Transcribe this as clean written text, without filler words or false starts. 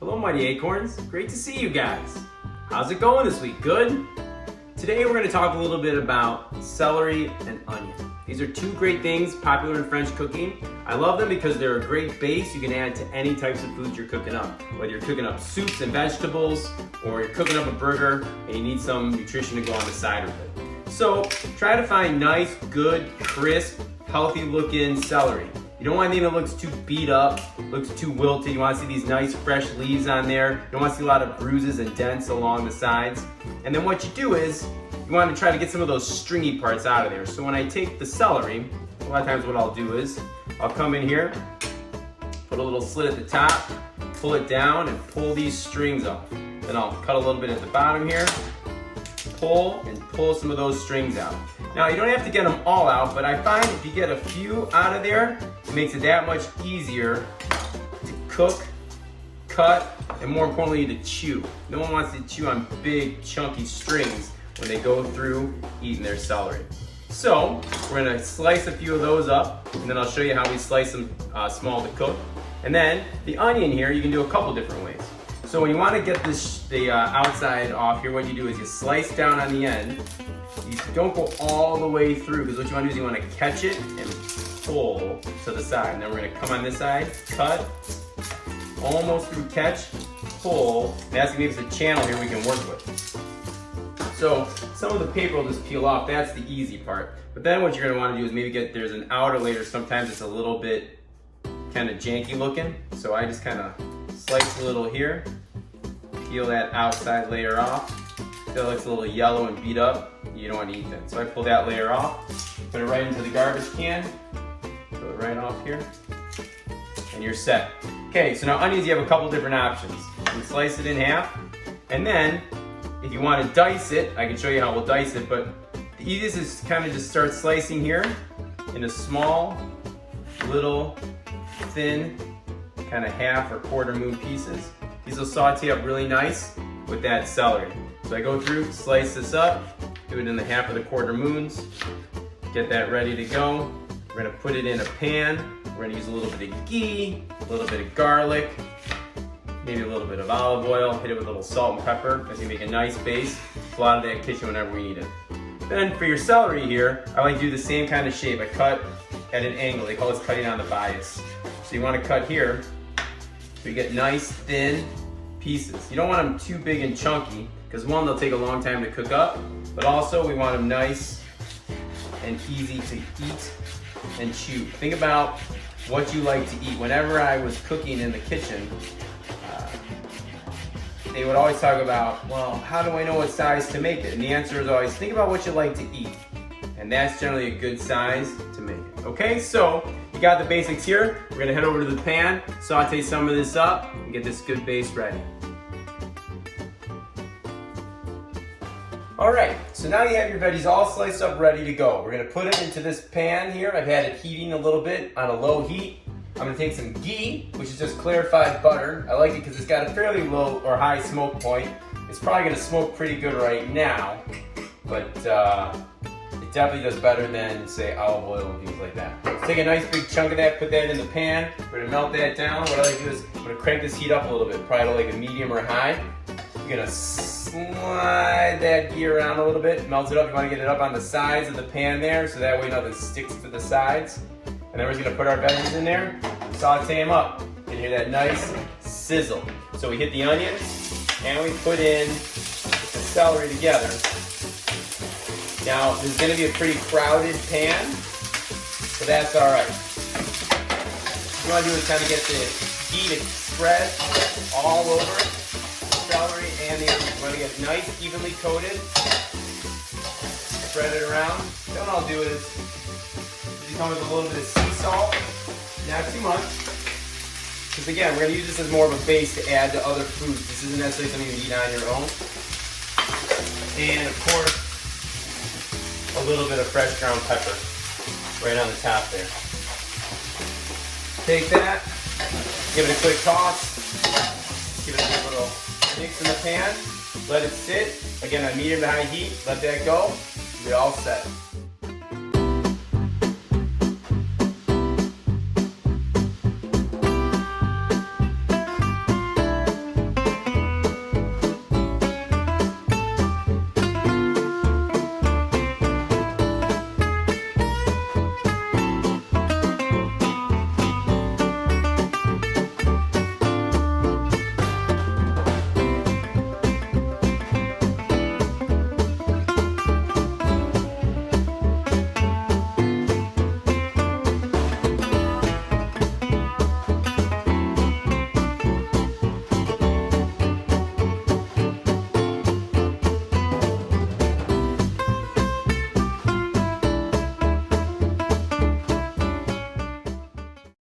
Hello Mighty Acorns, great to see you guys. How's it going this week? Good? Today we're going to talk a little bit about celery and onion. These are two great things popular in French cooking. I love them because they're a great base you can add to any types of foods you're cooking up. Whether you're cooking up soups and vegetables, or you're cooking up a burger and you need some nutrition to go on the side of it. So try to find nice, good, crisp, healthy looking celery. You don't want anything that looks too beat up, looks too wilted. You want to see these nice fresh leaves on there. You don't want to see a lot of bruises and dents along the sides. And then what you do is, you want to try to get some of those stringy parts out of there. So when I take the celery, a lot of times what I'll do is, I'll come in here, put a little slit at the top, pull it down and pull these strings off. Then I'll cut a little bit at the bottom here, pull some of those strings out. Now you don't have to get them all out, but I find if you get a few out of there, it makes it that much easier to cook, cut, and more importantly to chew. No one wants to chew on big chunky strings when they go through eating their celery. So we're gonna slice a few of those up, and then I'll show you how we slice them small to cook. And then the onion here, you can do a couple different ways. So when you want to get the outside off here, what you do is you slice down on the end. You don't go all the way through, because what you want to do is you want to catch it and pull to the side. And then we're going to come on this side, cut, almost through, catch, pull. And that's going to give us a channel here we can work with. So some of the paper will just peel off. That's the easy part. But then what you're going to want to do is maybe there's an outer layer. Sometimes it's a little bit kind of janky looking. So I just kind of slice a little here, peel that outside layer off. It looks a little yellow and beat up. You don't want to eat that. So I pull that layer off, put it right into the garbage can, throw it right off here, and you're set. Okay, so now onions, you have a couple different options. You can slice it in half, and then if you want to dice it, I can show you how we'll dice it, but the easiest is kind of just start slicing here in a small, little, thin, kind of half or quarter moon pieces. These will saute up really nice with that celery. So I go through, slice this up, do it in the half of the quarter moons, get that ready to go. We're gonna put it in a pan. We're gonna use a little bit of ghee, a little bit of garlic, maybe a little bit of olive oil, hit it with a little salt and pepper. That's gonna make a nice base. Pull out of that kitchen whenever we need it. Then for your celery here, I like to do the same kind of shape. I cut at an angle. They call this cutting on the bias. So you wanna cut here, so you get nice thin pieces. You don't want them too big and chunky, because one, they'll take a long time to cook up, but also we want them nice and easy to eat and chew. Think about what you like to eat. Whenever I was cooking in the kitchen, they would always talk about, well, how do I know what size to make it? And the answer is always, think about what you like to eat. And that's generally a good size to make it. Okay, so you got the basics here. We're gonna head over to the pan, saute some of this up, and get this good base ready. All right, so now you have your veggies all sliced up, ready to go. We're gonna put it into this pan here. I've had it heating a little bit on a low heat. I'm gonna take some ghee, which is just clarified butter. I like it because it's got a fairly low or high smoke point. It's probably gonna smoke pretty good right now, but it definitely does better than, say, olive oil and things like that. So take a nice big chunk of that, put that in the pan. We're gonna melt that down. What I like to do is I'm gonna crank this heat up a little bit, probably to like a medium or high. You're gonna slide that ghee around a little bit, melt it up. You wanna get it up on the sides of the pan there, so that way nothing sticks to the sides. And then we're just gonna put our veggies in there, saute them up. You can hear that nice sizzle. So we hit the onions, and we put in the celery together. Now, this is gonna be a pretty crowded pan, but that's all right. What you wanna do is kind of get the ghee to spread all over celery and the onions. You want to get nice, evenly coated. Spread it around. Then what I'll do is come with a little bit of sea salt, not too much. Because again, we're going to use this as more of a base to add to other foods. This isn't necessarily something you eat on your own. And of course, a little bit of fresh ground pepper right on the top there. Take that, give it a quick toss, give it a little mix in the pan, let it sit, again on medium to high heat, let that go, we're all set.